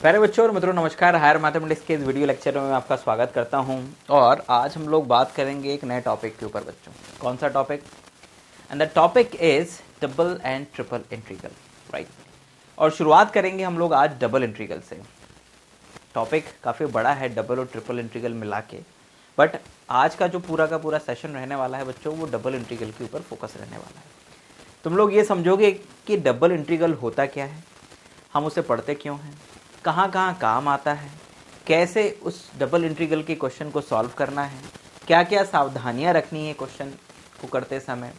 प्यारे बच्चों और मित्रों नमस्कार। हायर मैथमेटिक्स के इस वीडियो लेक्चर में मैं आपका स्वागत करता हूं और आज हम लोग बात करेंगे एक नए टॉपिक के ऊपर बच्चों। कौन सा topic? And the topic is double and triple integral, right. और शुरुआत करेंगे हम लोग आज डबल इंटीग्रल से। टॉपिक काफ़ी बड़ा है डबल और ट्रिपल इंटीग्रल मिला के, बट आज का जो पूरा का पूरा सेशन रहने वाला है बच्चों वो डबल इंटीग्रल के ऊपर फोकस रहने वाला है। तुम लोग ये समझोगे कि डबल इंटीग्रल होता क्या है, हम उसे पढ़ते क्यों हैं, कहाँ कहाँ काम आता है, कैसे उस डबल इंटीग्रल के क्वेश्चन को सॉल्व करना है, क्या क्या सावधानियाँ रखनी है क्वेश्चन को करते समय,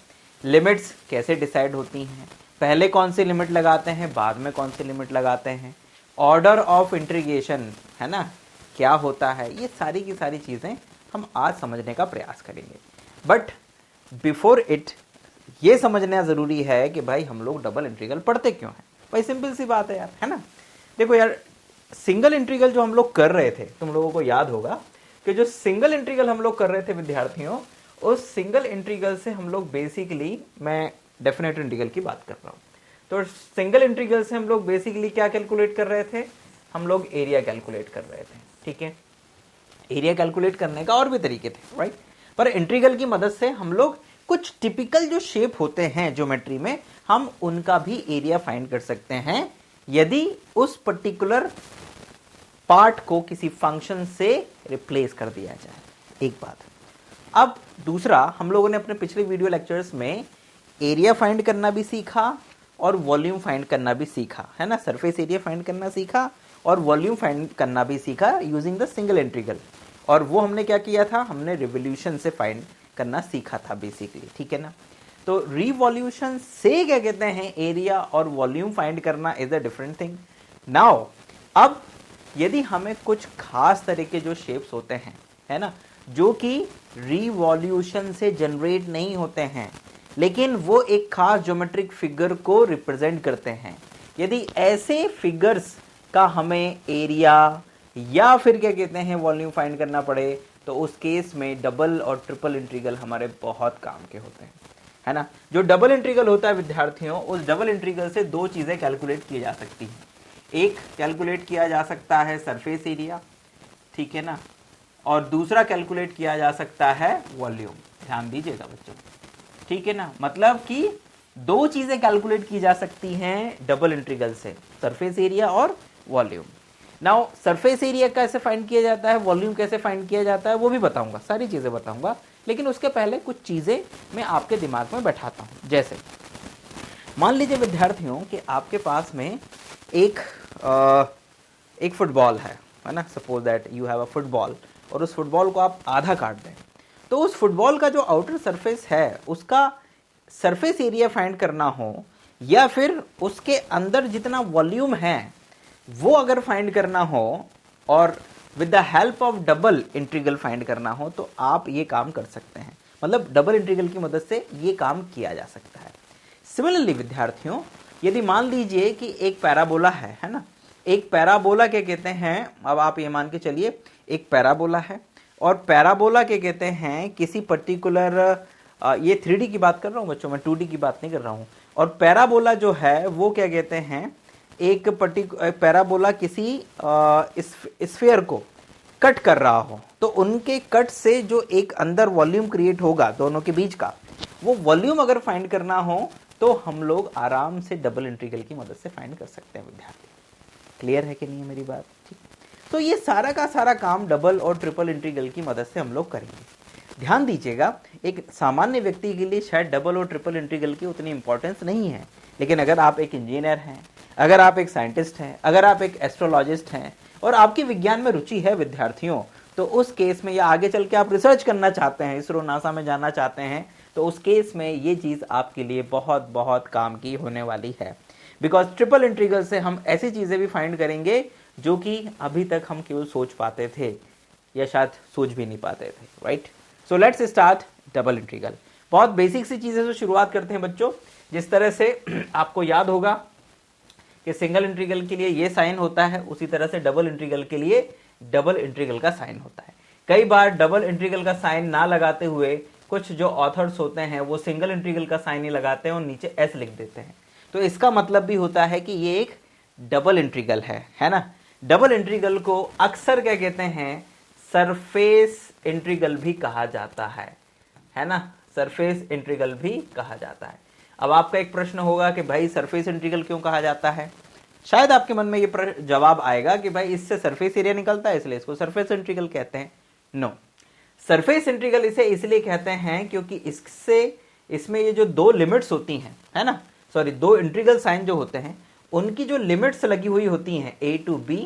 लिमिट्स कैसे डिसाइड होती हैं, पहले कौन सी लिमिट लगाते हैं बाद में कौन सी लिमिट लगाते हैं, ऑर्डर ऑफ इंटीग्रेशन है ना क्या होता है, ये सारी की सारी चीज़ें हम आज समझने का प्रयास करेंगे। बट बिफोर इट ये समझना ज़रूरी है कि भाई हम लोग डबल इंटीग्रल पढ़ते क्यों हैं। भाई सिंपल सी बात है यार, है ना। देखो यार, सिंगल इंटीग्रल जो हम लोग कर रहे थे, तुम लोगों को याद होगा कि जो सिंगल इंटीग्रल हम लोग कर रहे थे विद्यार्थियों, उस सिंगल इंटीग्रल से हम लोग बेसिकली, मैं डेफिनेट इंटीग्रल की बात कर रहा हूँ, तो सिंगल इंटीग्रल से हम लोग बेसिकली क्या कैलकुलेट कर रहे थे, हम लोग एरिया कैलकुलेट कर रहे थे। ठीक है, एरिया कैलकुलेट करने का और भी तरीके थे, राइट। पर इंटीग्रल की मदद से हम लोग कुछ टिपिकल जो शेप होते हैं ज्योमेट्री में, हम उनका भी एरिया फाइंड कर सकते हैं यदि उस पर्टिकुलर पार्ट को किसी फंक्शन से रिप्लेस कर दिया जाए। एक बात। अब दूसरा, हम लोगों ने अपने पिछले वीडियो लेक्चर्स में एरिया फाइंड करना भी सीखा और वॉल्यूम फाइंड करना भी सीखा, है ना। सरफेस एरिया फाइंड करना सीखा और वॉल्यूम फाइंड करना भी सीखा यूजिंग द सिंगल इंटीग्रल। और वो हमने क्या किया था, हमने रिवोल्यूशन से फाइंड करना सीखा था बेसिकली, ठीक है ना। तो रिवॉल्यूशन से क्या कहते हैं, एरिया और वॉल्यूम फाइंड करना is a different thing. Now अब यदि हमें कुछ खास तरह के जो शेप्स होते हैं, है ना, जो कि रिवॉल्यूशन से जनरेट नहीं होते हैं लेकिन वो एक खास ज्योमेट्रिक फिगर को रिप्रेजेंट करते हैं, यदि ऐसे फिगर्स का हमें एरिया या फिर क्या कहते हैं वॉल्यूम फाइंड करना पड़े, तो उस केस में डबल और ट्रिपल इंटीग्रल हमारे बहुत काम के होते हैं, है ना। जो डबल इंटीग्रल होता है विद्यार्थियों, उस डबल इंटीग्रल से दो चीज़ें कैलकुलेट की जा सकती हैं। एक कैलकुलेट किया जा सकता है सरफेस एरिया, ठीक है ना, और दूसरा कैलकुलेट किया जा सकता है वॉल्यूम। ध्यान दीजिएगा बच्चों, ठीक है ना। मतलब कि दो चीज़ें कैलकुलेट की जा सकती हैं डबल इंटीग्रल से, सरफेस एरिया और वॉल्यूम। नाउ सरफेस एरिया कैसे फाइंड किया जाता है, वॉल्यूम कैसे फाइंड किया जाता है, वो भी बताऊंगा, सारी चीज़ें बताऊंगा, लेकिन उसके पहले कुछ चीज़ें मैं आपके दिमाग में बैठाता हूँ। जैसे मान लीजिए विद्यार्थियों कि आपके पास में एक फुटबॉल है ना। Suppose that you have a football और उस फुटबॉल को आप आधा काट दें, तो उस फुटबॉल का जो आउटर सरफेस है उसका सरफेस एरिया फाइंड करना हो या फिर उसके अंदर जितना वॉल्यूम है वो अगर फाइंड करना हो और with the help of double integral find करना हो, तो आप ये काम कर सकते हैं। मतलब डबल इंटीग्रल की मदद से ये काम किया जा सकता है। सिमिलरली विद्यार्थियों, यदि मान लीजिए कि एक पैराबोला है ना, एक पैराबोला क्या कहते हैं, अब आप ये मान के चलिए एक पैराबोला है और पैराबोला क्या कहते हैं किसी पर्टिकुलर, ये 3D की बात कर रहा हूँ बच्चों, मैं 2D की बात नहीं कर रहा हूँ। और पैराबोला जो है वो क्या कहते हैं, एक पैराबोला किसी स्फीयर को कट कर रहा हो, तो उनके कट से जो एक अंदर वॉल्यूम क्रिएट होगा दोनों के बीच का, वो वॉल्यूम अगर फाइंड करना हो तो हम लोग आराम से डबल इंटीग्रल की मदद से फाइंड कर सकते हैं विद्यार्थी। क्लियर है कि नहीं है मेरी बात? ठीक। तो ये सारा का सारा काम डबल और ट्रिपल इंटीग्रल की मदद से हम लोग करेंगे। ध्यान दीजिएगा, एक सामान्य व्यक्ति के लिए शायद डबल और ट्रिपल इंटीग्रल की उतनी इंपॉर्टेंस नहीं है, लेकिन अगर आप एक इंजीनियर हैं, अगर आप एक साइंटिस्ट हैं, अगर आप एक एस्ट्रोलॉजिस्ट हैं और आपकी विज्ञान में रुचि है विद्यार्थियों, तो उस केस में या आगे चल के आप रिसर्च करना चाहते हैं, इसरो नासा में जाना चाहते हैं, तो उस केस में ये चीज़ आपके लिए बहुत बहुत काम की होने वाली है। बिकॉज ट्रिपल इंटीग्रल से हम ऐसी चीज़ें भी फाइंड करेंगे जो कि अभी तक हम केवल सोच पाते थे या शायद सोच भी नहीं पाते थे, right. So let's start double integral. बहुत बेसिक सी चीज़ें से शुरुआत करते हैं बच्चों। जिस तरह से आपको याद होगा कि सिंगल इंटीग्रल के लिए ये साइन होता है, उसी तरह से डबल इंटीग्रल के लिए डबल इंटीग्रल का साइन होता है। कई बार डबल इंटीग्रल का साइन ना लगाते हुए कुछ जो ऑथर्स होते हैं वो सिंगल इंटीग्रल का साइन ही लगाते हैं और नीचे एस लिख देते हैं, तो इसका मतलब भी होता है कि ये एक डबल इंटीग्रल है ना। डबल इंटीग्रल को अक्सर क्या कहते हैं, सरफेस इंटीग्रल भी कहा जाता है ना, सरफेस इंटीग्रल भी कहा जाता है। अब आपका एक प्रश्न होगा कि भाई सरफेस इंटीग्रल क्यों कहा जाता है, शायद आपके मन में ये जवाब आएगा कि भाई इससे सरफेस एरिया निकलता है इसलिए इसको सरफेस इंटीग्रल कहते हैं। नो, सरफेस इंटीग्रल इसे इसलिए कहते हैं क्योंकि इसमें ये जो दो लिमिट्स होती हैं, है ना, सॉरी दो इंटीग्रल साइन जो होते हैं उनकी जो लिमिट्स लगी हुई होती हैं a to b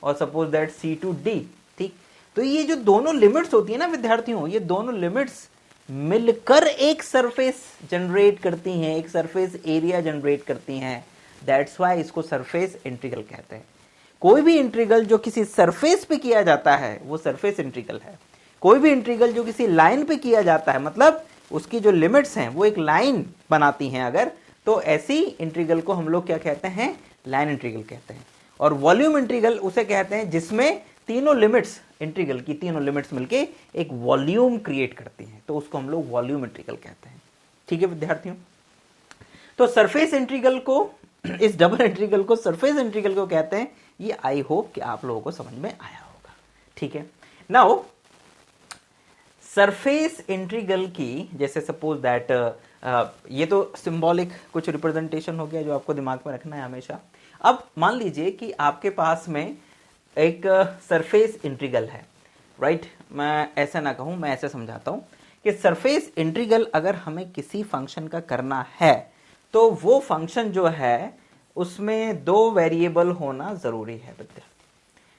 और suppose that c to d, ठीक, तो ये जो दोनों लिमिट्स होती है ना विद्यार्थियों, ये दोनों लिमिट्स मिलकर एक सरफेस जनरेट करती हैं, एक सरफेस एरिया जनरेट करती हैं। दैट्स वाई इसको सरफेस इंटीग्रल कहते हैं। कोई भी इंटीग्रल जो किसी सरफेस पे किया जाता है वो सरफेस इंटीग्रल है। कोई भी इंटीग्रल जो किसी लाइन पे किया जाता है, मतलब उसकी जो लिमिट्स हैं वो एक लाइन बनाती हैं अगर, तो ऐसी इंटीग्रल को हम लोग क्या कहते हैं, लाइन इंटीग्रल कहते हैं। और वॉल्यूम इंटीग्रल उसे कहते हैं जिसमें तीनों लिमिट्स, इंटीग्रल की तीनों लिमिट्स मिलके एक वॉल्यूम क्रिएट करती हैं, तो उसको हम लोग वॉल्यूम इंटीग्रल कहते हैं। ठीक है विद्यार्थियों, तो सरफेस इंटीग्रल को, इस डबल इंटीग्रल को सरफेस इंटीग्रल को कहते हैं। ये आई होप कि आप लोगों को समझ में आया होगा। ठीक है, नाउ सरफेस इंटीग्रल की, जैसे सपोज दैट ये तो सिंबॉलिक कुछ रिप्रेजेंटेशन हो गया जो आपको दिमाग में रखना है हमेशा। अब मान लीजिए कि आपके पास में एक सरफेस इंटीग्रल है, राइट, मैं ऐसा ना कहूं, मैं ऐसे समझाता हूं कि सरफेस इंटीग्रल अगर हमें किसी फंक्शन का करना है तो वो फंक्शन जो है उसमें दो वेरिएबल होना जरूरी है विद्यार्थी,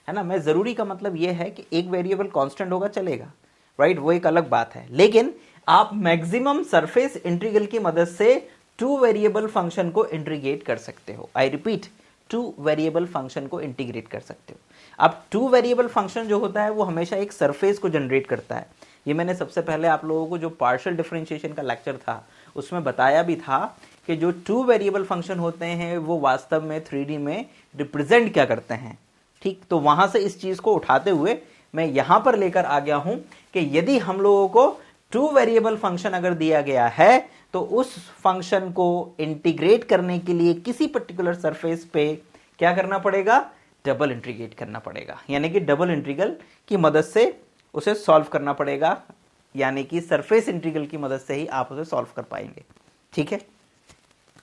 है ना। मैं जरूरी का मतलब ये है कि एक वेरिएबल कांस्टेंट होगा चलेगा, राइट, वो एक अलग बात है, लेकिन आप मैक्सिमम सरफेस इंटीग्रल की मदद से टू वेरिएबल फंक्शन को इंटीग्रेट कर सकते हो। I repeat, two variable function को इंटीग्रेट कर सकते हो। अब टू वेरिएबल फंक्शन जो होता है वो हमेशा एक सरफेस को जनरेट करता है। ये मैंने सबसे पहले आप लोगों को जो पार्शियल डिफरेंशिएशन का लेक्चर था उसमें बताया भी था कि जो टू वेरिएबल फंक्शन होते हैं वो वास्तव में 3D में रिप्रेजेंट क्या करते हैं। ठीक, तो वहां से इस चीज को उठाते हुए मैं यहां पर लेकर आ गया हूं कि यदि हम लोगों को टू वेरिएबल फंक्शन अगर दिया गया है तो उस फंक्शन को इंटीग्रेट करने के लिए किसी पर्टिकुलर सरफेस पे क्या करना पड़ेगा, डबल इंटीग्रेट करना पड़ेगा, यानी कि डबल इंटीग्रल की मदद से उसे सॉल्व करना पड़ेगा, यानी कि सरफेस इंटीग्रल की मदद से ही आप उसे सॉल्व कर पाएंगे। ठीक है,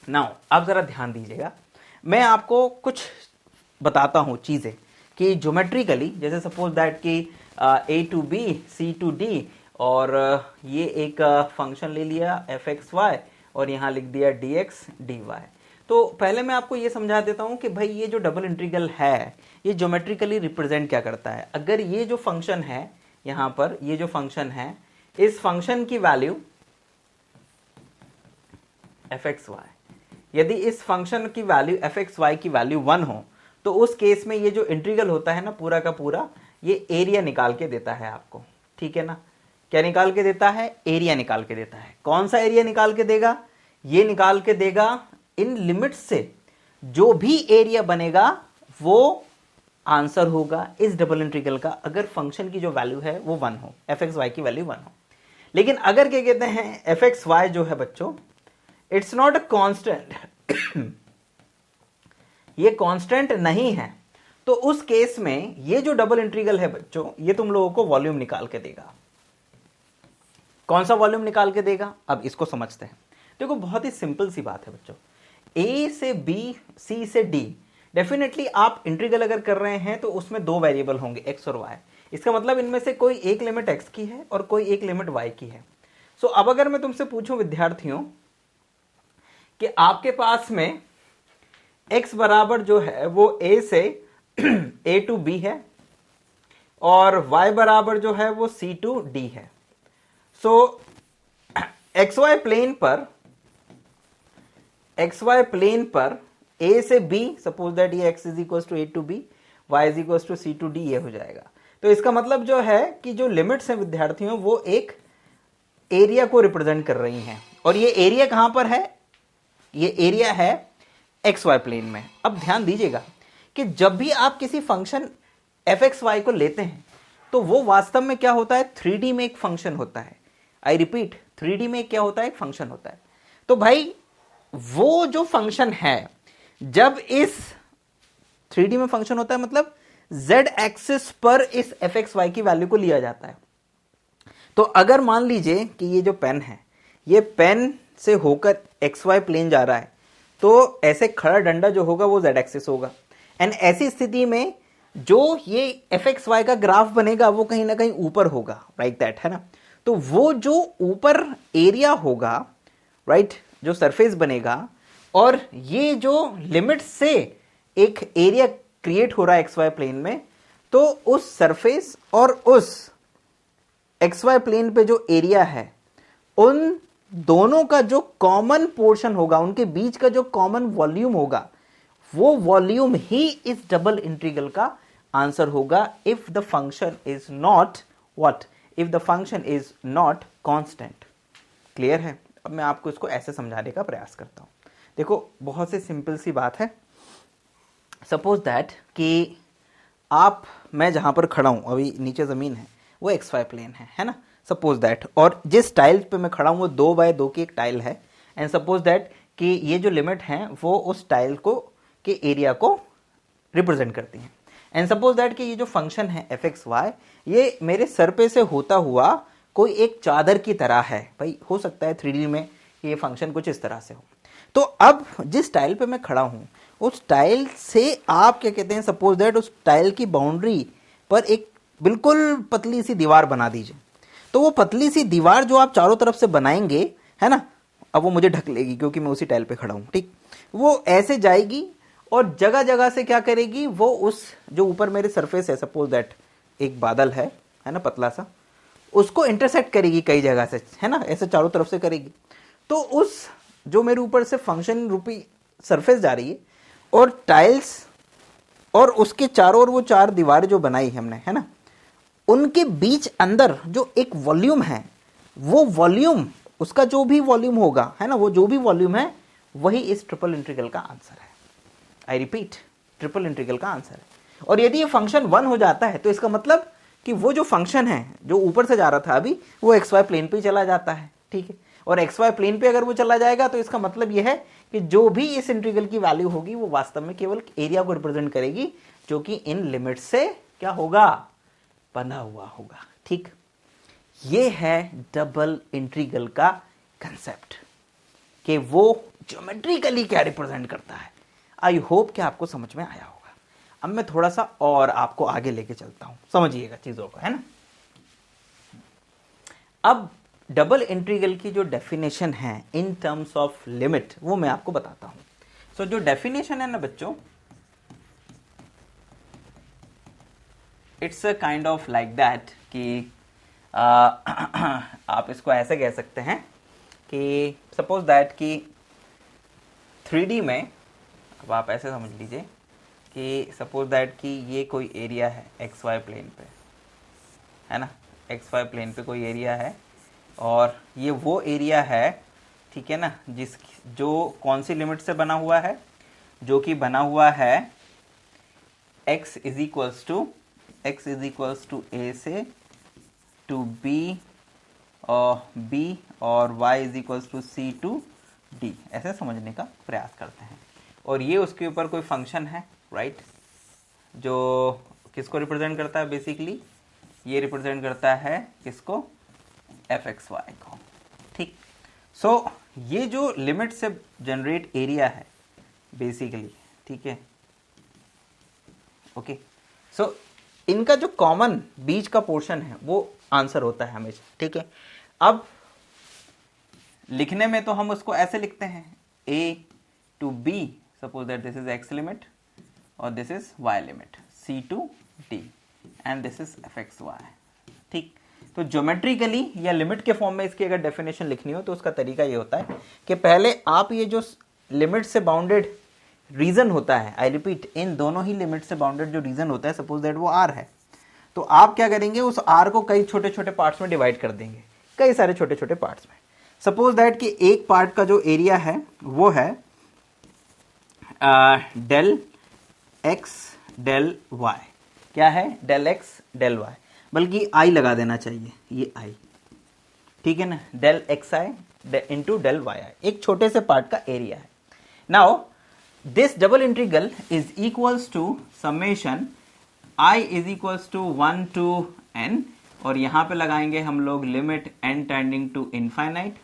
नाउ आप जरा ध्यान दीजिएगा, मैं आपको कुछ बताता हूं चीजें कि ज्योमेट्रिकली, जैसे सपोज दैट कि a to b c to d, और ये एक फंक्शन ले लिया f(x,y) और यहाँ लिख दिया dx dy। तो पहले मैं आपको ये समझा देता हूँ कि भाई ये जो डबल इंटीग्रल है ये ज्योमेट्रिकली रिप्रेजेंट क्या करता है। अगर ये जो फंक्शन है यहाँ पर, ये जो फंक्शन है, इस फंक्शन की वैल्यू f(x,y), यदि इस फंक्शन की वैल्यू f(x,y) की वैल्यू 1 हो तो उस केस में ये जो इंटीग्रल होता है ना पूरा का पूरा, ये एरिया निकाल के देता है आपको। ठीक है ना, क्या निकाल के देता है, एरिया निकाल के देता है। कौन सा एरिया निकाल के देगा, ये निकाल के देगा इन लिमिट्स से जो भी एरिया बनेगा वो आंसर होगा इस डबल इंटीग्रल का, अगर फंक्शन की जो वैल्यू है वो 1 हो, f(x,y) की वैल्यू 1 हो। लेकिन अगर क्या कहते हैं f(x,y) जो है बच्चों, इट्स नॉट अ कांस्टेंट, ये कांस्टेंट नहीं है, तो उस केस में ये जो डबल इंटीग्रल है बच्चों, ये तुम लोगों को वॉल्यूम निकाल के देगा। कौन सा वॉल्यूम निकाल के देगा, अब इसको समझते हैं। देखो बहुत ही सिंपल सी बात है बच्चों, a से b, c से d, डेफिनेटली आप इंटीग्रल अगर कर रहे हैं तो उसमें दो वेरिएबल होंगे x और y। इसका मतलब इनमें से कोई एक लिमिट x की है और कोई एक लिमिट y की है। सो अब अगर मैं तुमसे पूछूं विद्यार्थियों कि आपके पास में x बराबर जो है वो a से a to b है और y बराबर जो है वो c to d है। सो xy प्लेन पर a से b, सपोज दैट ये x is equal to a to b, y is equal to c to d, ये हो जाएगा। तो इसका मतलब जो है कि जो लिमिट्स हैं विद्यार्थियों वो एक एरिया को रिप्रेजेंट कर रही हैं, और ये एरिया कहां पर है, ये एरिया है xy प्लेन में। अब ध्यान दीजिएगा कि जब भी आप किसी फंक्शन f(x,y) को लेते हैं तो वो वास्तव में क्या होता है, 3D में एक फंक्शन होता है। आई रिपीट, 3D में क्या होता है, एक फंक्शन होता है। तो भाई वो जो फंक्शन है, जब इस 3D में फंक्शन होता है मतलब z एक्सिस पर इस एफ एक्स वाई की वैल्यू को लिया जाता है। तो अगर मान लीजिए कि ये जो पेन है, ये पेन से होकर एक्स वाई प्लेन जा रहा है, तो ऐसे खड़ा डंडा जो होगा वो z एक्सिस होगा। एंड ऐसी स्थिति में जो ये एफ एक्स वाई का ग्राफ बनेगा वो कहीं ना कहीं ऊपर होगा, राइट दैट, है ना। तो वो जो ऊपर एरिया होगा, राइट, जो सरफेस बनेगा, और ये जो लिमिट से एक एरिया क्रिएट हो रहा है एक्स वाई प्लेन में, तो उस सरफेस और उस एक्स वाई प्लेन पे जो एरिया है, उन दोनों का जो कॉमन पोर्शन होगा, उनके बीच का जो कॉमन वॉल्यूम होगा, वो वॉल्यूम ही इस डबल इंटीग्रल का आंसर होगा if the function is not what, if the function is not constant. Clear है? अब मैं आपको इसको ऐसे समझाने का प्रयास करता हूं। देखो, बहुत सी सिंपल सी बात है। सपोज दैट कि मैं जहां पर खड़ा हूं, अभी नीचे जमीन है, वो एक्स वाई प्लेन है ना, सपोज दैट, और जिस टाइल पे मैं खड़ा हूं वो 2x2 की एक टाइल है। एंड सपोज दैट कि ये जो लिमिट है वो उस टाइल को के एरिया को रिप्रेजेंट करती हैं। एंड सपोज दैट कि ये जो फंक्शन है एफ एक्स वाई, ये मेरे सर पे से होता हुआ कोई एक चादर की तरह है। भाई हो सकता है 3D में ये फंक्शन कुछ इस तरह से हो। तो अब जिस टाइल पे मैं खड़ा हूं, उस टाइल से आप क्या कहते हैं, सपोज दैट उस टाइल की बाउंड्री पर एक बिल्कुल पतली सी दीवार बना दीजिए। तो वो पतली सी दीवार जो आप चारों तरफ से बनाएंगे, है ना, अब वो मुझे ढक लेगी क्योंकि मैं उसी टाइल पे खड़ा हूं, ठीक। वो ऐसे जाएगी और जगह जगह से क्या करेगी, वो उस जो ऊपर मेरे सरफेस है, सपोज दैट एक बादल है ना, पतला सा, उसको इंटरसेक्ट करेगी कई जगह से, है ना, ऐसे चारों तरफ से करेगी। तो उस जो मेरे ऊपर से फंक्शन रूपी सरफेस जा रही है, और टाइल्स और उसके चारों ओर वो चार दीवारें जो बनाई हमने, है ना, उनके बीच अंदर जो एक वॉल्यूम है, वो वॉल्यूम, उसका जो भी वॉल्यूम होगा, है ना, वो जो भी वॉल्यूम है वही इस ट्रिपल इंटीग्रल का आंसर है। आई रिपीट, ट्रिपल इंटीग्रल का आंसर है। और यदि ये फंक्शन 1 हो जाता है तो इसका मतलब कि वो जो फंक्शन है जो ऊपर से जा रहा था अभी, वो एक्स वाई प्लेन पे ही चला जाता है, ठीक है। और एक्स वाई प्लेन पे अगर वो चला जाएगा तो इसका मतलब यह है कि जो भी इस इंटीग्रल की वैल्यू होगी वो वास्तव में केवल एरिया को रिप्रेजेंट करेगी, जो कि इन लिमिट से क्या होगा, बना हुआ होगा, ठीक। ये है डबल इंटीग्रल का कंसेप्ट कि वो ज्योमेट्रिकली क्या रिप्रेजेंट करता है। आई होप कि आपको समझ में आया होगा। अब मैं थोड़ा सा और आपको आगे लेके चलता हूं, समझिएगा चीजों को, है ना। अब डबल इंटीग्रल की जो डेफिनेशन है इन टर्म्स ऑफ लिमिट, वो मैं आपको बताता हूं। सो जो डेफिनेशन है ना बच्चों, it's a kind of like that कि आप इसको ऐसे कह सकते हैं कि सपोज दैट कि 3D में, अब आप ऐसे समझ लीजिए कि सपोज दैट कि ये कोई एरिया है एक्स वाई प्लेन पे, है ना, एक्स वाई प्लेन पे कोई एरिया है, और ये वो एरिया है, ठीक है ना, जो कौन सी लिमिट से बना हुआ है, जो कि बना हुआ है x is equals to a से टू b और b और y is equals to c to d, ऐसे समझने का प्रयास करते हैं। और ये उसके ऊपर कोई फंक्शन है, राइट, जो किसको रिप्रेजेंट करता है, बेसिकली ये रिप्रेजेंट करता है किसको, एफ एक्स वाई को, ठीक। सो ये जो लिमिट से जनरेट एरिया है बेसिकली, ठीक है, ओके। सो इनका जो कॉमन बीच का पोर्शन है वो आंसर होता है हमेशा, ठीक है। अब लिखने में तो हम उसको ऐसे लिखते हैं, a to b, suppose that this is x limit और this is y limit, c to d and this is f x y, ठीक। तो ज्योमेट्रिकली या लिमिट के फॉर्म में इसकी अगर डेफिनेशन लिखनी हो तो उसका तरीका ये होता है कि पहले आप ये जो लिमिट से बाउंडेड रीजन होता है, आई रिपीट, इन दोनों ही लिमिट से बाउंडेड जो रीजन होता है, सपोज दैट वो r है, तो आप क्या करेंगे, उस r को कई छोटे छोटे पार्ट्स में डिवाइड कर देंगे, कई सारे छोटे छोटे पार्ट्स में। सपोज दैट कि एक पार्ट का जो एरिया है वो है डेल एक्स डेल वाई, क्या है, डेल एक्स डेल वाई, बल्कि आई लगा देना चाहिए, ये आई, ठीक है ना, del x i into del y i, एक छोटे से पार्ट का एरिया है। Now this double integral is equals to summation I is equals to 1 to n, और यहां पे लगाएंगे हम लोग limit n tending to infinite.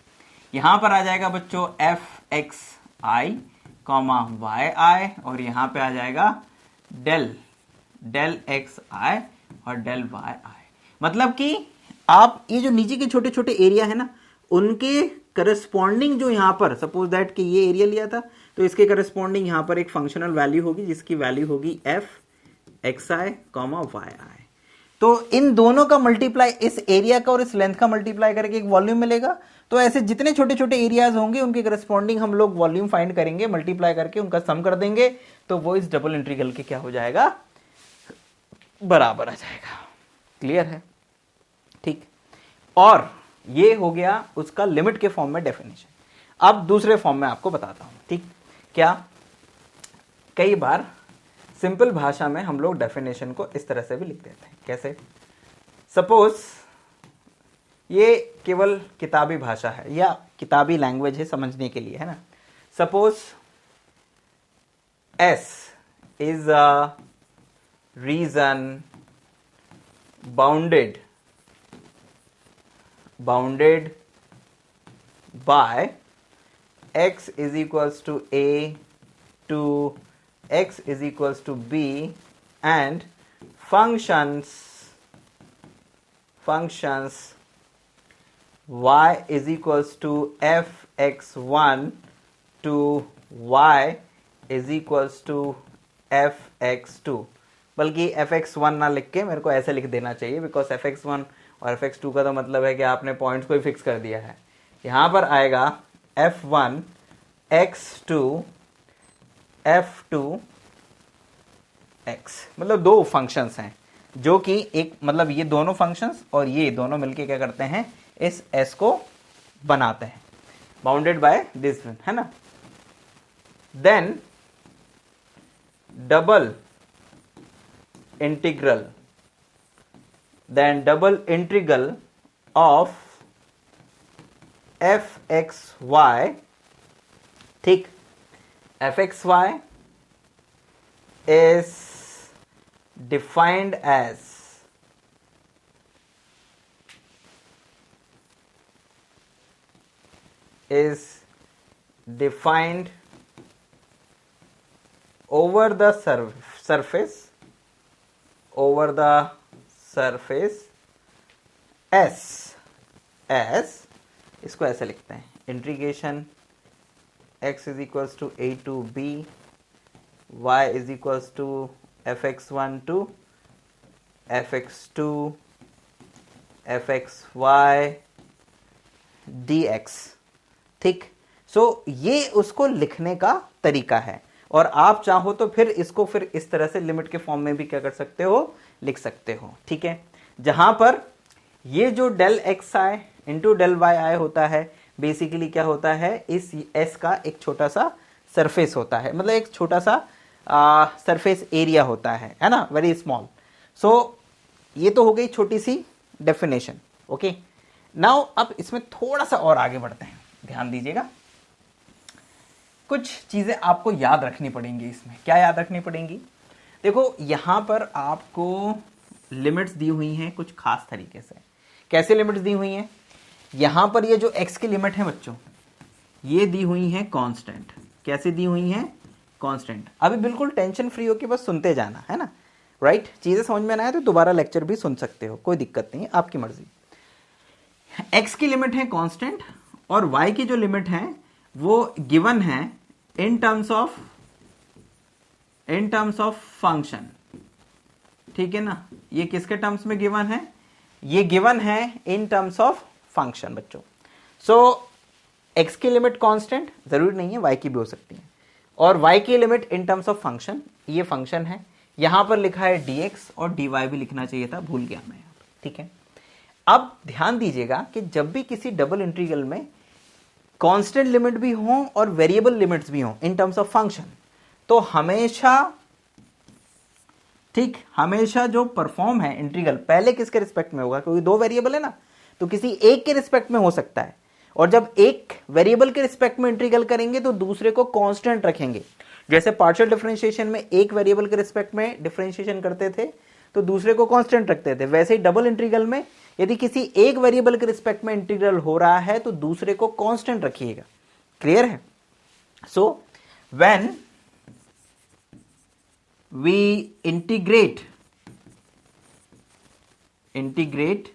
यहां पर आ जाएगा बच्चों f x i comma y i, और यहां पे आ जाएगा डेल एक्स आई और डेल वाई आई। मतलब कि आप ये जो नीचे के छोटे छोटे एरिया है ना, उनके करस्पॉन्डिंग जो यहां पर सपोज दैट कि ये एरिया लिया था, तो इसके करस्पॉन्डिंग यहां पर एक फंक्शनल वैल्यू होगी जिसकी वैल्यू होगी F x i comma y आई। तो इन दोनों का मल्टीप्लाई, इस एरिया का और इस लेंथ का मल्टीप्लाई करके एक वॉल्यूम मिलेगा। तो ऐसे जितने छोटे छोटे एरियाज होंगे उनके करस्पॉन्डिंग हम लोग वॉल्यूम फाइंड करेंगे, मल्टीप्लाई करके उनका सम कर देंगे, तो वो इस डबल इंटीग्रल के क्या हो जाएगा, बराबर आ जाएगा। क्लियर है? ठीक। और ये हो गया उसका लिमिट के फॉर्म में डेफिनेशन। अब दूसरे फॉर्म में आपको बताता हूं। ठीक, क्या कई बार सिंपल भाषा में हम लोग डेफिनेशन को इस तरह से भी लिख देते हैं। कैसे? सपोज ये केवल किताबी भाषा है या किताबी लैंग्वेज है समझने के लिए, है ना। Suppose S is a region bounded by x is equals to a to x is equals to b and functions y is equals to fx1 to y is equals to fx2। बल्कि fx1 ना लिख के मेरे को ऐसे लिख देना चाहिए, बिकॉज fx1 और fx2 का तो मतलब है कि आपने पॉइंट्स को ही फिक्स कर दिया है। यहां पर आएगा f1 x2 f2 x, मतलब दो फंक्शंस हैं जो कि एक, मतलब ये दोनों फंक्शंस और ये दोनों मिलके क्या करते हैं, इस s को बनाते हैं, बाउंडेड बाय दिस वन, है ना। Then double integral of f x y, ठीक, f x y is defined as over the surface s, इसको ऐसे लिखते हैं, integration x is equals to a to b, y is equals to fx1 to fx2 fxy dx। ठीक, सो ये उसको लिखने का तरीका है, और आप चाहो तो फिर इसको फिर इस तरह से लिमिट के फॉर्म में भी क्या कर सकते हो, लिख सकते हो। ठीक है, जहां पर ये जो del x i into del y आई होता है, बेसिकली क्या होता है, इस एस का एक छोटा सा सरफेस होता है, मतलब एक छोटा सा सरफेस एरिया होता है ना, वेरी स्मॉल। सो ये तो हो गई छोटी सी डेफिनेशन। ओके, नाउ अब इसमें थोड़ा सा और आगे बढ़ते हैं, ध्यान दीजिएगा। कुछ चीजें आपको याद रखनी पड़ेंगी इसमें। क्या याद रखनी पड़ेंगी? देखो यहां पर आपको लिमिट्स दी हुई हैं कुछ खास तरीके से। कैसे लिमिट्स दी हुई हैं? यहां पर ये जो x की लिमिट है बच्चों, ये दी हुई है कांस्टेंट। कैसे दी हुई है? कांस्टेंट। अभी बिल्कुल टेंशन फ्री होकर बस सुनते जाना, है ना, राइट। चीजें समझ में ना आए तो दोबारा लेक्चर भी सुन सकते हो, कोई दिक्कत नहीं है, आपकी मर्जी। x की लिमिट है कांस्टेंट और y की जो लिमिट है वो गिवन है इन टर्म्स ऑफ फंक्शन। ठीक है ना, ये किसके टर्म्स में गिवन है? ये गिवन है इन टर्म्स ऑफ फंक्शन बच्चों। सो x की लिमिट कांस्टेंट, जरूरी नहीं है y की भी हो सकती है, और y की limit in terms of function, ये फंक्शन है। यहां पर लिखा है dx और dy भी लिखना चाहिए था, भूल गया मैं यहाँ पर। ठीक है, अब ध्यान दीजिएगा कि जब भी किसी डबल इंटीग्रल में कांस्टेंट लिमिट भी हो और वेरिएबल लिमिट्स भी हो इन टर्म्स ऑफ फंक्शन, तो हमेशा, ठीक, हमेशा जो परफॉर्म है इंटीग्रल पहले किसके रिस्पेक्ट में होगा, क्योंकि दो वेरिएबल है ना, तो किसी एक के रिस्पेक्ट में हो सकता है। और जब एक वेरिएबल के रिस्पेक्ट में इंटीग्रल करेंगे तो दूसरे को कांस्टेंट रखेंगे। जैसे पार्शियल डिफरेंशिएशन में एक वेरिएबल के रिस्पेक्ट में डिफरेंशिएशन करते थे तो दूसरे को कांस्टेंट रखते थे। वैसे ही डबल इंटीग्रल में यदि किसी एक वेरिएबल के रिस्पेक्ट में इंटीग्रल हो रहा है तो दूसरे को कांस्टेंट रखिएगा। क्लियर है? So when we integrate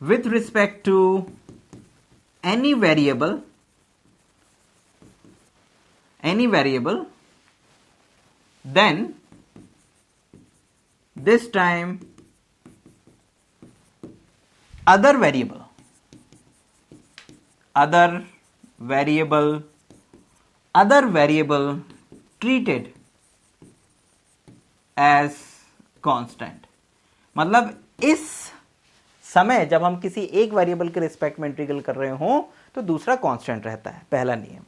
with respect to any variable, then this time other variable treated as constant। मतलब इस समय जब हम किसी एक वेरिएबल के रिस्पेक्ट में इंटीग्रल कर रहे हो तो दूसरा कांस्टेंट रहता है, पहला नियम।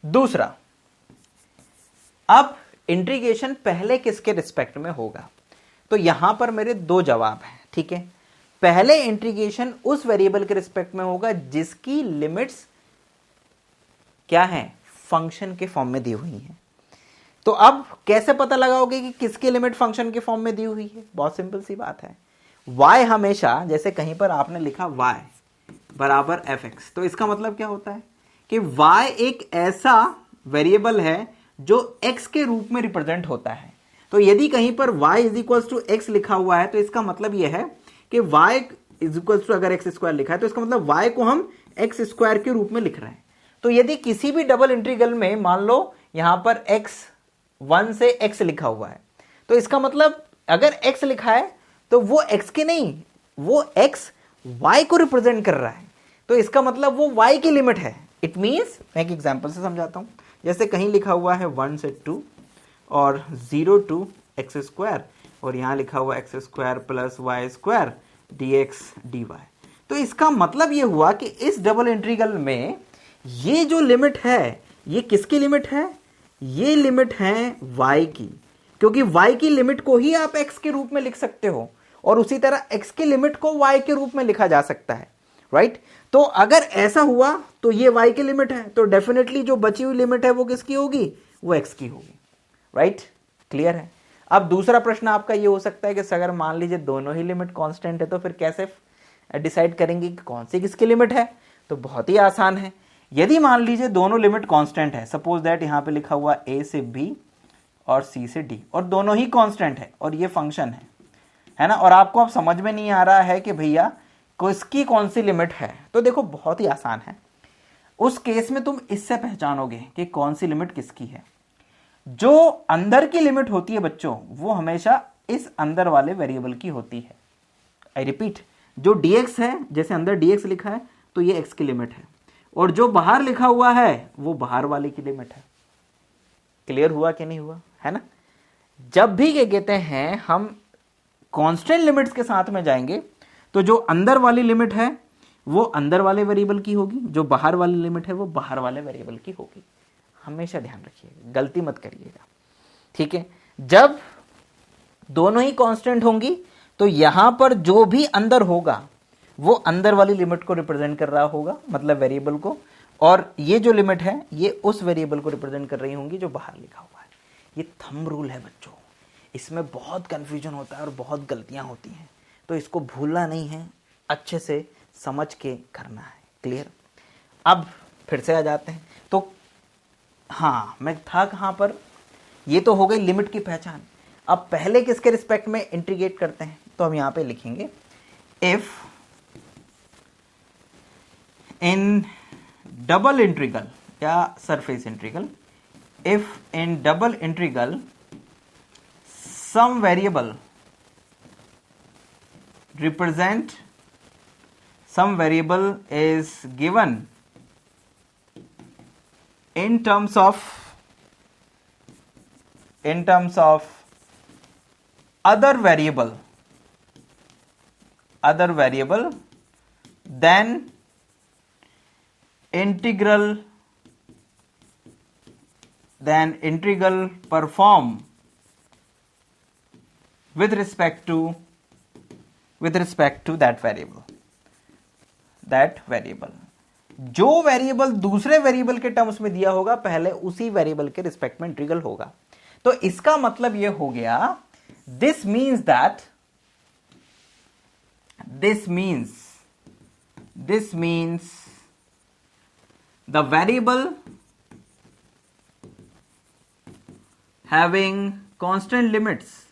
दूसरा, अब इंटीग्रेशन पहले किसके रिस्पेक्ट में होगा? तो यहां पर मेरे दो जवाब हैं, ठीक है। पहले इंटीग्रेशन उस वेरिएबल के रिस्पेक्ट में होगा जिसकी लिमिट्स क्या है? फंक्शन के फॉर्म में दी हुई हैं। तो अब कैसे पता लगाओगे कि किसकी लिमिट फंक्शन के फॉर्म में दी हुई है? बहुत सिंपल सी बात है। y हमेशा, जैसे कहीं पर आपने लिखा y बराबर fx, तो इसका मतलब क्या होता है कि y एक ऐसा वेरिएबल है जो x के रूप में रिप्रेजेंट होता है। तो यदि कहीं पर y is equals to x लिखा हुआ है तो इसका मतलब यह है कि y इज इक्वल्स टू, अगर एक्स स्क्वायर लिखा है तो इसका मतलब y को हम एक्स स्क्वायर के रूप में लिख रहे हैं। तो यदि किसी भी डबल इंटीग्रल में मान लो यहां पर x 1 से x लिखा हुआ है तो इसका मतलब अगर x लिखा है तो वो x के नहीं, वो x y को रिप्रेजेंट कर रहा है। तो इसका मतलब वो y की लिमिट है। इट मींस, मैं एक एग्जांपल से समझाता हूं। जैसे कहीं लिखा हुआ है 1 से 2 और 0 टू एक्स स्क्वायर, और यहां लिखा हुआ x square plus y square dx dy। तो इसका मतलब ये हुआ कि इस डबल इंटीग्रल में ये जो लिमिट है, ये किसकी लिमिट है? ये लिमिट है y की, क्योंकि y की लिमिट को ही आप x के रूप में लिख सकते हो और उसी तरह x की लिमिट को y के रूप में लिखा जा सकता है, राइट? तो अगर ऐसा हुआ तो ये y की लिमिट है, तो डेफिनेटली जो बची हुई लिमिट है वो किसकी होगी? वो x की होगी, राइट? क्लियर है? अब दूसरा प्रश्न आपका ये हो सकता है कि अगर मान लीजिए दोनों ही लिमिट कांस्टेंट है तो फिर कैसे डिसाइड करेंगे कि कौन सी किसकी लिमिट है? तो बहुत ही आसान है। यदि मान लीजिए दोनों लिमिट कांस्टेंट है, सपोज दैट यहां पे लिखा हुआ a से b और c से d, और दोनों ही कांस्टेंट है और ये फंक्शन है ना, और आपको अब समझ में नहीं आ रहा है कि भैया किसकी कौन सी लिमिट है, तो देखो बहुत ही आसान है। उस केस में तुम इससे पहचानोगे कि कौन सी लिमिट किसकी है। जो अंदर की लिमिट होती है बच्चों, वो हमेशा इस अंदर वाले वेरिएबल की होती है। आई रिपीट, जो dx है, जैसे अंदर dx लिखा है तो ये x की लिमिट है, और जो बाहर लिखा हुआ है वो बाहर वाले की लिमिट है। क्लियर हुआ कि नहीं हुआ? है ना? जब भी क्या कहते हैं हम कांस्टेंट लिमिट्स के साथ में जाएंगे तो जो अंदर वाली लिमिट है वो अंदर वाले वेरिएबल की होगी, जो बाहर वाली लिमिट है वो बाहर वाले वेरिएबल की होगी। हमेशा ध्यान रखिएगा, गलती मत करिएगा, ठीक है? जब दोनों ही कांस्टेंट होंगी तो यहां पर जो भी अंदर होगा वो अंदर वाली लिमिट को रिप्रेजेंट कर रहा होगा, मतलब वेरिएबल को, और ये जो लिमिट है ये उस वेरिएबल को रिप्रेजेंट कर रही होंगी जो बाहर लिखा हुआ है। ये थंब रूल है बच्चों, इसमें बहुत कंफ्यूजन होता है और बहुत गलतियां होती हैं, तो इसको भूलना नहीं है, अच्छे से समझ के करना है। क्लियर? अब फिर से आ जाते हैं। तो हाँ, मैं था कहां पर? ये तो हो गई लिमिट की पहचान। अब पहले किसके रिस्पेक्ट में इंटीग्रेट करते हैं? तो हम यहां पे लिखेंगे इफ इन डबल इंटीग्रल या surface integral, if in double integral some variable is given in terms of other variable, then integral perform with respect to that variable। जो वेरिएबल दूसरे वेरिएबल के टर्म्स में दिया होगा पहले उसी वेरिएबल के रिस्पेक्ट में इंटीग्रल होगा। तो इसका मतलब यह हो गया, this means that this means the variable having constant limits,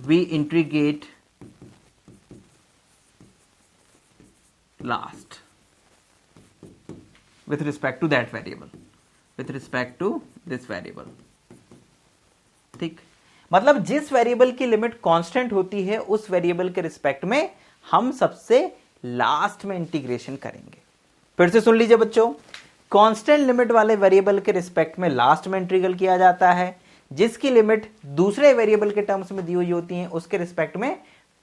we integrate last with respect to that variable, with respect to this variable. ठीक, मतलब जिस वेरिएबल की लिमिट कांस्टेंट होती है उस वेरिएबल के रिस्पेक्ट में हम सबसे लास्ट में इंटीग्रेशन करेंगे। फिर से सुन लीजिए बच्चों, कांस्टेंट लिमिट वाले वेरिएबल के रिस्पेक्ट में लास्ट में इंटीग्रल किया जाता है, जिसकी लिमिट दूसरे वेरिएबल के टर्म्स में दी हुई होती है उसके रिस्पेक्ट में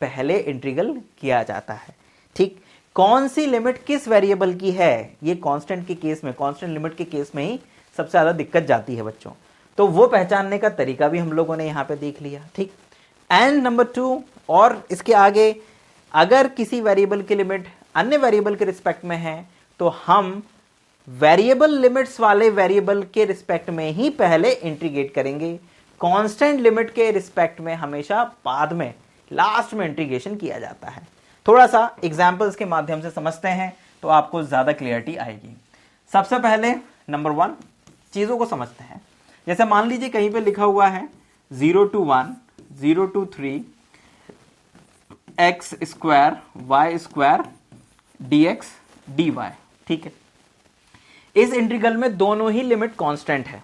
पहले इंटीग्रल किया जाता है। ठीक, कौन सी लिमिट किस वेरिएबल की है, ये कांस्टेंट के केस में, कांस्टेंट लिमिट के केस में ही सबसे ज्यादा दिक्कत जाती है बच्चों। तो वो पहचानने का तरीका भी हम लोगों ने यहां पे देख लिया। ठीक, एंड नंबर 2, और इसके आगे अगर किसी वेरिएबल की लिमिट अन्य वेरिएबल के रिस्पेक्ट में है तो हम वेरिएबल लिमिट्स वाले वेरिएबल के रिस्पेक्ट में ही पहले इंटीग्रेट करेंगे। कांस्टेंट लिमिट के रिस्पेक्ट में हमेशा बाद में लास्ट में इंटीग्रेशन किया जाता है। थोड़ा सा एग्जांपल्स के माध्यम से समझते हैं तो आपको ज्यादा क्लियरिटी आएगी। सबसे पहले नंबर 1 चीजों को समझते हैं। जैसे मान लीजिए कहीं पे लिखा हुआ है 0 to 1, 0 to 3 x square y square dx dy। ठीक है, इस इंटीग्रल में दोनों ही लिमिट कांस्टेंट है,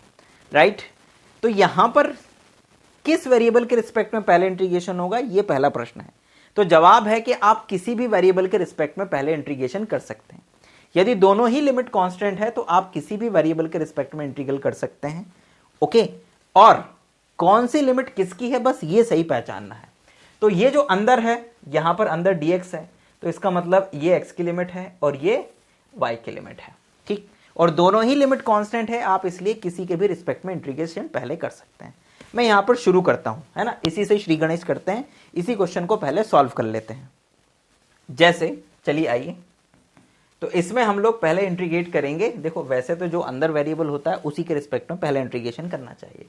राइट। तो यहां पर किस वेरिएबल के रिस्पेक्ट में पहले इंटीग्रेशन होगा, यह पहला प्रश्न है। तो जवाब है कि आप किसी भी वेरिएबल के रिस्पेक्ट में पहले इंटीग्रेशन कर सकते हैं। यदि दोनों ही लिमिट कांस्टेंट है तो आप किसी भी वेरिएबल के रिस्पेक्ट में इंटीग्रल कर सकते हैं। ओके, और कौन सी लिमिट किसकी है, बस ये सही पहचानना है। तो ये जो अंदर है, यहां पर अंदर dx है, तो इसका मतलब ये x की लिमिट है और ये y की लिमिट है। ठीक, और दोनों ही लिमिट कांस्टेंट है, आप इसलिए किसी के भी रिस्पेक्ट में इंटीग्रेशन पहले कर सकते हैं। मैं यहां पर शुरू करता हूं, है ना, इसी से श्री गणेश करते हैं, इसी क्वेश्चन को पहले सॉल्व कर लेते हैं। जैसे चलिए आइए, तो इसमें हम लोग पहले इंटीग्रेट करेंगे। देखो वैसे तो जो अंदर वेरिएबल होता है उसी के रिस्पेक्ट में पहले इंटीग्रेशन करना चाहिए।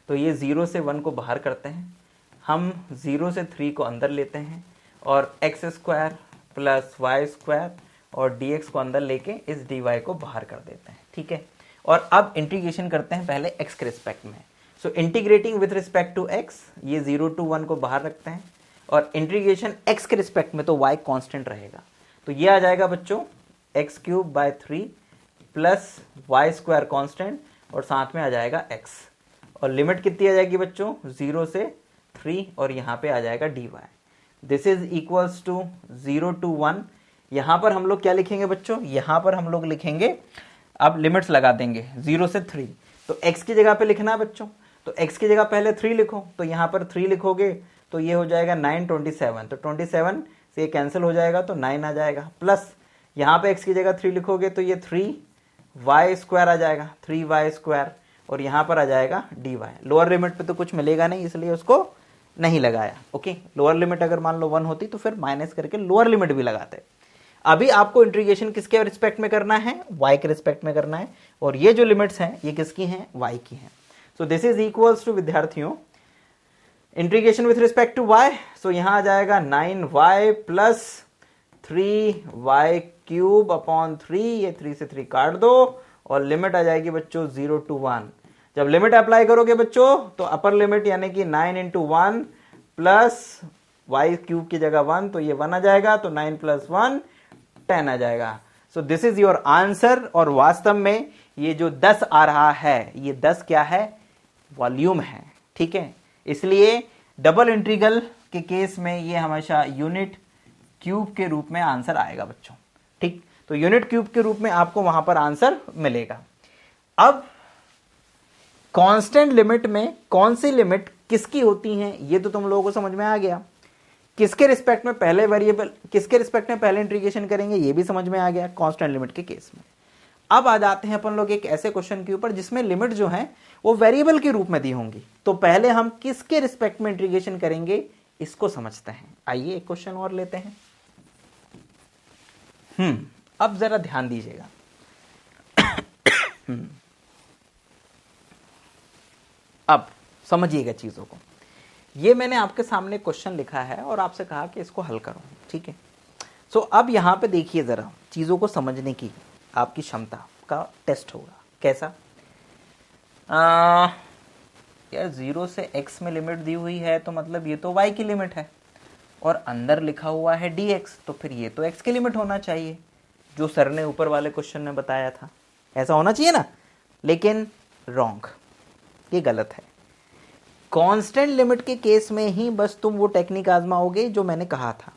तो ये 0 से 1 को बाहर करते हैं, हम 0 से 3 को अंदर लेते हैं और x square plus y square और dx को अंदर लेके इस dy को बाहर कर देते हैं। ठीक है, और अब इंटीग्रेशन करते हैं पहले x के रिस्पेक्ट में। So integrating with respect to x, ये 0 to 1 को बाहर रखते हैं और इंटीग्रेशन x के रिस्पेक्ट में, तो y कांस्टेंट रहेगा। तो ये आ जाएगा बच्चों x³ 3 plus y square constant और साथ में आ जाएगा x, और लिमिट कितनी आ जाएगी बच्चों 0 से 3 और यहाँ पे आ जाएगा dy। This is equals to 0 to 1। यहाँ पर हम लोग क्या लिखेंगे बच्चों, यहाँ पर हम लोग लिखेंगे, अब लिमिट्स लगा देंगे 0 से 3, तो x की जगह पे लिखना है बच्चों। तो x की जगह पहले 3 लिखो, तो यहाँ पर 3 लिखोगे तो ये हो जाएगा 9 27, तो 27 से ये कैंसिल हो जाएगा तो 9 आ जाएगा, प्लस यहाँ पे x की जगह 3 लिखोगे तो ये 3y स्क्वायर आ जाएगा, 3y स्क्वायर, और यहाँ पर आ जाएगा dy। लोअर लिमिट पे तो कुछ मिलेगा नहीं इसलिए उसको नहीं लगाया। ओके, लोअर लिमिट अगर मान लो 1 होती तो फिर माइनस करके लोअर लिमिट भी लगाते। अभी आपको इंटीग्रेशन किसके रिस्पेक्ट में करना है, y के रिस्पेक्ट में करना है, और ये जो लिमिट्स हैं ये किसकी हैं, y की हैं। So this is equals to विद्यार्थियों integration with respect to y, so यहाँ आ जाएगा 9y प्लस 3y³ अपॉन 3, ये 3 से 3 काट दो और लिमिट आ जाएगी बच्चों 0 to 1। जब लिमिट अप्लाई करोगे बच्चों तो अपर लिमिट यानी कि 9 into 1 प्लस y³ की जगह 1, तो ये 1 आ जाएगा, तो 9 प्लस 1 10 आ जाएगा। सो दिस इज योर आंसर। और वास्तव में ये जो 10 आ रहा है, ये 10 क्या है, वॉल्यूम है। ठीक है, इसलिए डबल इंटीग्रल के केस में ये हमेशा यूनिट क्यूब के रूप में आंसर आएगा बच्चों। ठीक, तो यूनिट क्यूब के रूप में आपको वहां पर आंसर मिलेगा। अब कांस्टेंट लिमिट में कौन सी लिमिट किसकी होती हैं, ये तो तुम लोगों को समझ में आ गया। किसके रिस्पेक्ट में पहले वेरिएबल, किसके रिस्पेक्ट में पहले इंटीग्रेशन करेंगे, ये भी समझ में आ गया कांस्टेंट लिमिट के केस में। अब आ जाते हैं अपन लोग एक ऐसे क्वेश्चन के ऊपर जिसमें लिमिट जो है वो वेरिएबल के रूप में दी होंगी। तो पहले हम किसके रिस्पेक्ट में इंटीग्रेशन करेंगे इसको समझते हैं। आइए एक क्वेश्चन और लेते हैं। अब जरा ध्यान दीजिएगा। अब समझिएगा चीज़ों को। ये मैंने आपके सामने क्वेश्चन लिखा है और आपसे कहा कि इसको हल करो, ठीक है। सो अब यहाँ पे देखिए ज़रा, चीज़ों को समझने की आपकी क्षमता का टेस्ट होगा। कैसा? यार 0 से x में लिमिट दी हुई है तो मतलब ये तो y की लिमिट है, और अंदर लिखा हुआ है dx, तो फिर ये तो x की लिमिट होना चाहिए, जो सर ने ऊपर वाले क्वेश्चन में बताया था। ऐसा होना चाहिए ना, लेकिन रॉन्ग, ये गलत है। कांस्टेंट लिमिट के केस में ही बस तुम वो टेक्निक आजमाओगे जो मैंने कहा था।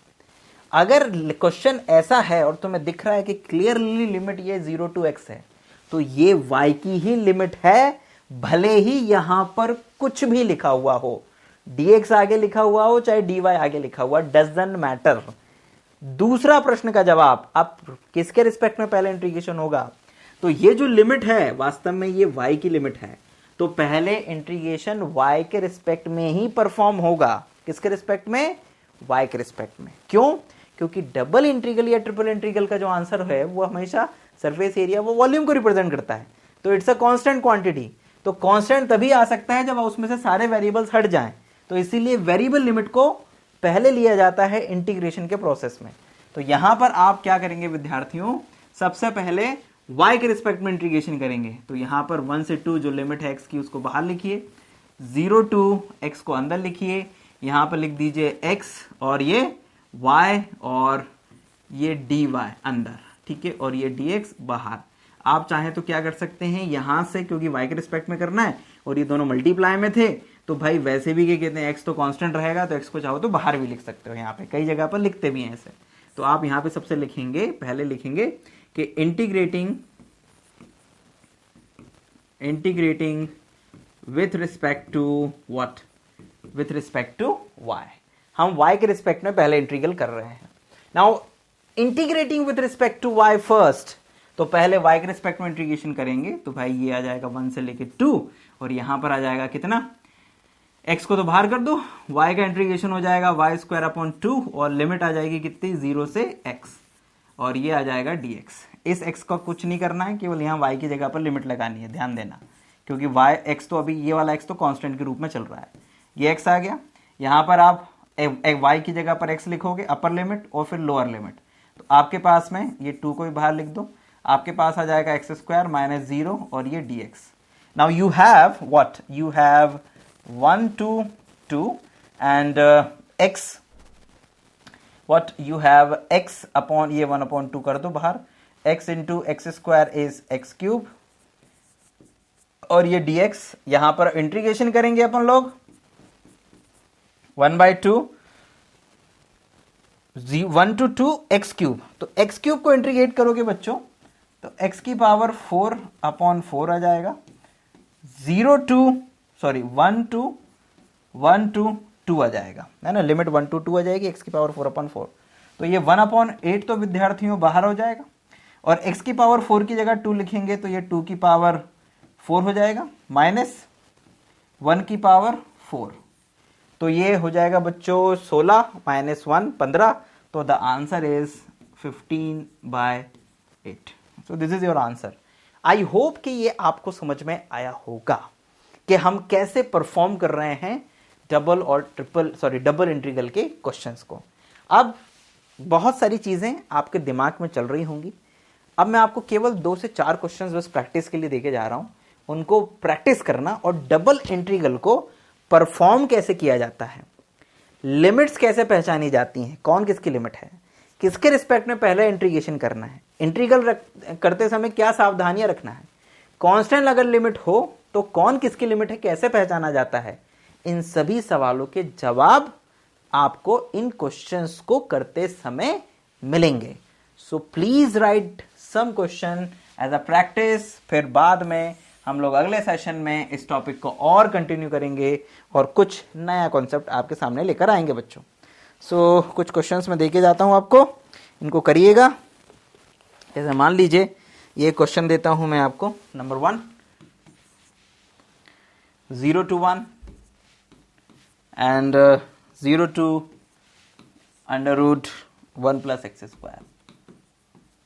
अगर क्वेश्चन ऐसा है और तुम्हें दिख रहा है कि क्लियरली लिमिट ये 0 to x है, तो ये y की ही लिमिट है, भले ही यहां पर कुछ भी लिखा हुआ हो, dx आगे लिखा हुआ हो चाहे dy आगे लिखा हुआ, डजंट मैटर। दूसरा प्रश्न का जवाब, अब किसके रिस्पेक्ट में पहले इंटीग्रेशन होगा? तो ये जो लिमिट है वास्तव में ये y की लिमिट है, तो पहले इंटीग्रेशन y के रिस्पेक्ट में ही परफॉर्म होगा। किसके रिस्पेक्ट में? y के रिस्पेक्ट में। क्यों? क्योंकि डबल इंटीग्रल या ट्रिपल इंटीग्रल का जो आंसर है वो हमेशा सरफेस एरिया, वो वॉल्यूम को रिप्रेजेंट करता है, तो इट्स अ कांस्टेंट क्वांटिटी। तो कांस्टेंट तभी आ सकता है जब उसमें से सारे वेरिएबल्स हट जाएं, तो इसीलिए वेरिएबल लिमिट को पहले लिया जाता है इंटीग्रेशन के प्रोसेस में। तो यहां पर आप क्या करेंगे विद्यार्थियों? सबसे पहले y के रिस्पेक्ट में इंटीग्रेशन करेंगे। तो यहां पर 1 से 2 जो लिमिट है x की उसको बाहर लिखिए, 0 to x को अंदर लिखिए, यहां पर लिख दीजिए x और ये y और ये dy अंदर, ठीक है, और ये dx बाहर। आप चाहें तो क्या कर सकते हैं यहां से, क्योंकि y के रिस्पेक्ट में करना है और ये दोनों मल्टीप्लाई में थे, तो भाई वैसे भी क्या कहते हैं, x तो कांस्टेंट रहेगा, तो x को चाहो तो बाहर भी लिख सकते हो। यहाँ पे कई जगह पर लिखते भी हैं ऐसे। तो आप यहाँ पे सबसे लिखेंगे, पहले लिखेंगे कि integrating with respect to what? With respect to y। हम y के रिस्पेक्ट में पहले इंटीग्रल कर रहे हैं। Now integrating with respect to y first, तो पहले y के रिस्पेक्ट में इंटीग्रेशन करेंगे, तो भाई ये आ जाएगा 1 से लेके 2, और यहां पर आ जाएगा कितना? x को तो बाहर कर दो, y का इंटीग्रेशन हो जाएगा y²/2, और लिमिट आ जाएगी कितनी? 0 से x, और ये आ जाएगा dx। इस x का कुछ नहीं करना है, केवल यहाँ y की जगह पर लिमिट लगानी है, ध्यान देना, क्योंकि x तो अभी ये वाला x तो कांस्टेंट के रूप में चल रहा है। ये x आ गया, यहाँ पर आप y की जगह पर x लिखोगे, अपर लिमिट और फिर लोअर लिमिट, तो आपके पास में ये 2 को भी बाहर लिख दो, आपके पास आ जाएगा x² - 0 और ये dx। Now you have what? You have 1 to 2 and x, what you have x upon ये 1/2 कर दो बाहर, x into x² is x³, और ये dx यहां पर इंटीग्रेशन करेंगे अपन लोग 1/2 1 to 2 x³, तो x³ को इंटीग्रेट करोगे बच्चों तो x⁴ आ जाएगा, 1 to 2 आ जाएगा, है ना, लिमिट 1 to 2 आ जाएगी, x⁴/4, तो ये 1/8 तो विद्यार्थियों बाहर हो जाएगा, और x⁴ की जगह 2 लिखेंगे तो ये 2⁴ हो जाएगा, -1⁴, तो ये हो जाएगा बच्चों 16 - 1 15, तो the answer is 15/8। So this is your answer. I hope कि ये आपको समझ में आया होगा कि हम कैसे परफॉर्म कर रहे हैं डबल इंटीग्रल के क्वेश्चंस को। अब बहुत सारी चीजें आपके दिमाग में चल रही होंगी। अब मैं आपको केवल 2 से 4 क्वेश्चंस बस प्रैक्टिस के लिए देके जा रहा हूं, उनको प्रैक्टिस करना, और डबल इंटीग्रल को परफॉर्म कैसे किया जाता है, लिमिट्स कैसे पहचानी जाती हैं, कौन किसकी लिमिट है, किसके रिस्पेक्ट में पहले इंटीग्रेशन करना है, इंटीग्रल करते समय क्या सावधानियां रखना है, कांस्टेंट अगर लिमिट हो तो कौन किसकी लिमिट है, कैसे पहचाना जाता है, इन सभी सवालों के जवाब आपको इन क्वेश्चंस को करते समय मिलेंगे। So please write some question as a practice, फिर बाद में हम लोग अगले सेशन में इस टॉपिक को और कंटिन्यू करेंगे और कुछ नया कॉन्सेप्ट आपके सामने लेकर आएंगे बच्चों। सो कुछ क्वेश्चंस मैं देके जाता हूं आपको, इनको करिएगा। जैसे मान लीजिए ये क्वेश्चन देता हूं मैं आपको, number 1, 0 to 1 and 0 to √1 + x²,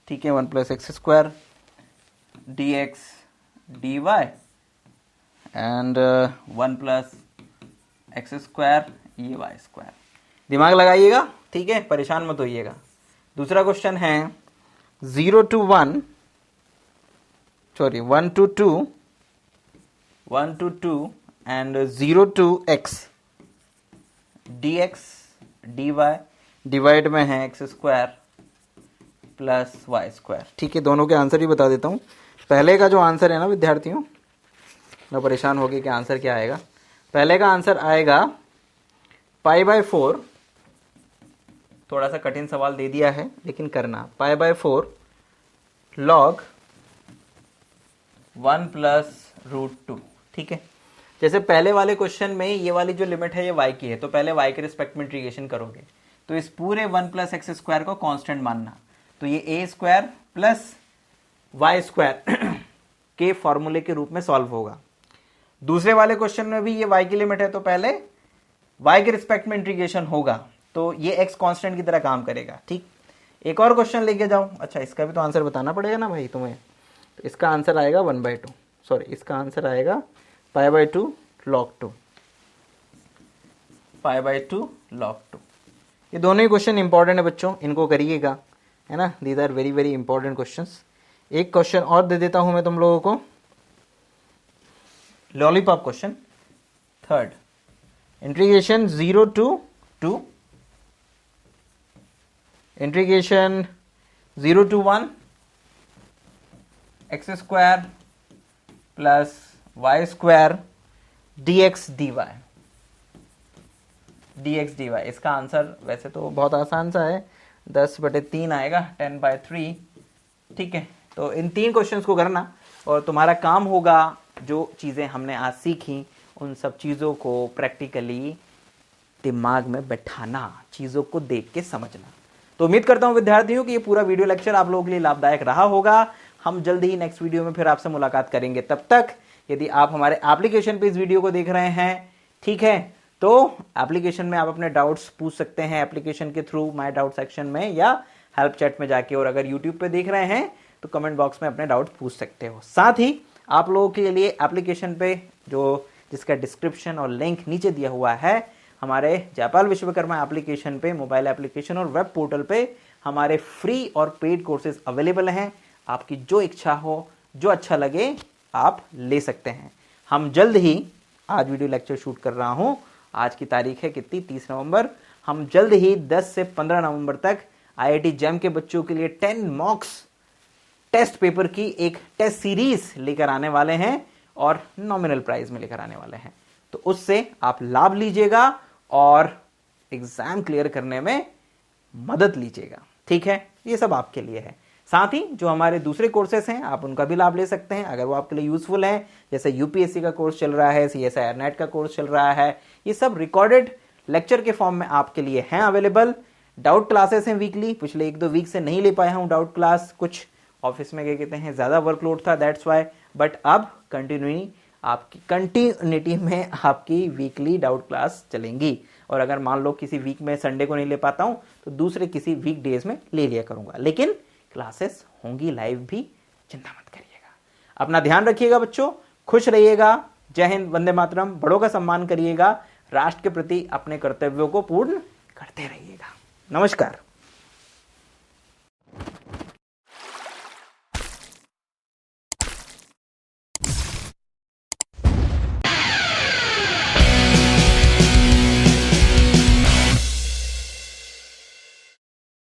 ठीक है, 1 + x² dx d y and 1 plus x square ये वाई स्क्वायर। दिमाग लगाइएगा, ठीक है, परेशान मत होइएगा। दूसरा क्वेश्चन है 0 to 1 1 to 2 1 to 2 and 0 to x dx dy divide में है x square plus y square. ठीक है, दोनों के आंसर ही बता देता हूँ। पहले का जो आंसर है ना विद्यार्थियों, ना परेशान होगी कि आंसर क्या आएगा। पहले का आंसर आएगा π/4, थोड़ा सा कठिन सवाल दे दिया है लेकिन करना, π/4 log 1 प्लस √2। ठीक है, जैसे पहले वाले क्वेश्चन में ये वाली जो लिमिट है ये y की है, तो पहले y के रिस्पेक्ट में इंटीग्रेशन करोगे, तो इस पूरे 1 प्लस एक्स स्क्वायर को कांस्टेंट मानना, तो ये a square plus y square के फॉर्मूले के रूप में सॉल्व होगा। दूसरे वाले क्वेश्चन में भी ये y की लिमिट है, तो पहले y के रिस्पेक्ट में इंटीग्रेशन होगा, तो ये x कांस्टेंट की तरह काम करेगा। ठीक, एक और क्वेश्चन लेके जाओ। अच्छा, इसका भी तो आंसर बताना पड़ेगा ना भाई तुम्हें। तो इसका आंसर आएगा 1/2, सॉरी इसका आंसर आएगा π/2 log 2, π/2 log 2। ये दोनों ही क्वेश्चन इंपॉर्टेंट है बच्चों, इनको करिएगा, है ना। These are very very important questions. एक क्वेश्चन और दे देता हूं मैं तुम लोगों को, lollipop question, third, integration 0 to 2 integration 0 to 1 x square plus y square dx dy, dx dy। इसका आंसर वैसे तो बहुत आसान सा है, 10/3 आएगा, 10/3। ठीक है, तो इन 3 क्वेश्चंस को करना और तुम्हारा काम होगा जो चीज़ें हमने आज सीखी उन सब चीज़ों को प्रैक्टिकली दिमाग में बैठाना, चीज़ों को देख के समझना। तो उम्मीद करता हूँ विद्यार्थियों कि ये पूरा वीडियो लेक्चर आप लोगों के लिए लाभदायक रहा होगा। हम जल्द ही नेक्स्ट वीडियो में फिर आपसे मुलाकात करेंगे। तब तक यदि आप हमारे एप्लीकेशन पे इस वीडियो को देख रहे हैं, ठीक है, तो एप्लीकेशन में आप अपने डाउट्स पूछ सकते हैं एप्लीकेशन के थ्रू माय डाउट सेक्शन में या हेल्प चैट में जाके, और अगर यूट्यूब पे देख रहे हैं तो कमेंट बॉक्स में अपने डाउट पूछ सकते हो। साथ ही आप लोगों के लिए एप्लीकेशन पे जिसका डिस्क्रिप्शन और लिंक नीचे दिया हुआ है, हमारे जयपाल विश्वकर्मा एप्लीकेशन पे, मोबाइल एप्लीकेशन और वेब पोर्टल पे हमारे फ्री और पेड कोर्सेज अवेलेबल हैं। आपकी जो इच्छा हो, जो अच्छा लगे आप ले सकते हैं। हम जल्द ही, आज वीडियो लेक्चर शूट कर रहा हूं, आज की तारीख है कितनी, 30 नवंबर। हम जल्द ही 10 से 15 नवंबर तक IIT JAM के बच्चों के लिए 10 मॉक्स टेस्ट पेपर की एक टेस्ट सीरीज लेकर आने वाले हैं और नॉमिनल प्राइस में लेकर आने वाले हैं। तो उससे आप लाभ लीजिएगा और एग्जाम क्लियर करने में मदद लीजिएगा। ठीक है, ये सब आपके लिए है। साथ ही जो हमारे दूसरे कोर्सेस हैं आप उनका भी लाभ ले सकते हैं अगर वो आपके लिए यूजफुल है। जैसे UPSC का कोर्स चल रहा है, CSIR नेट का कोर्स चल रहा है, ये सब रिकॉर्डेड लेक्चर के फॉर्म में आपके लिए हैं अवेलेबल। डाउट क्लासेस हैं वीकली, पिछले 1-2 वीक से नहीं ले पाया हूँ डाउट क्लास, कुछ ऑफिस में क्या कहते हैं ज़्यादा वर्कलोड था, दैट्स वाई। बट अब कंटिन्यूटी में आपकी वीकली डाउट क्लास चलेंगी। और अगर मान लो किसी वीक में संडे को नहीं ले पाता हूँ तो दूसरे किसी वीक डेज में ले लिया करूँगा, लेकिन क्लासेस होंगी लाइव भी, चिंता मत करिएगा। अपना ध्यान रखिएगा बच्चों, खुश रहिएगा। जय हिंद, वंदे मातरम। बड़ों का सम्मान करिएगा, राष्ट्र के प्रति अपने कर्तव्यों को पूर्ण करते रहिएगा। नमस्कार।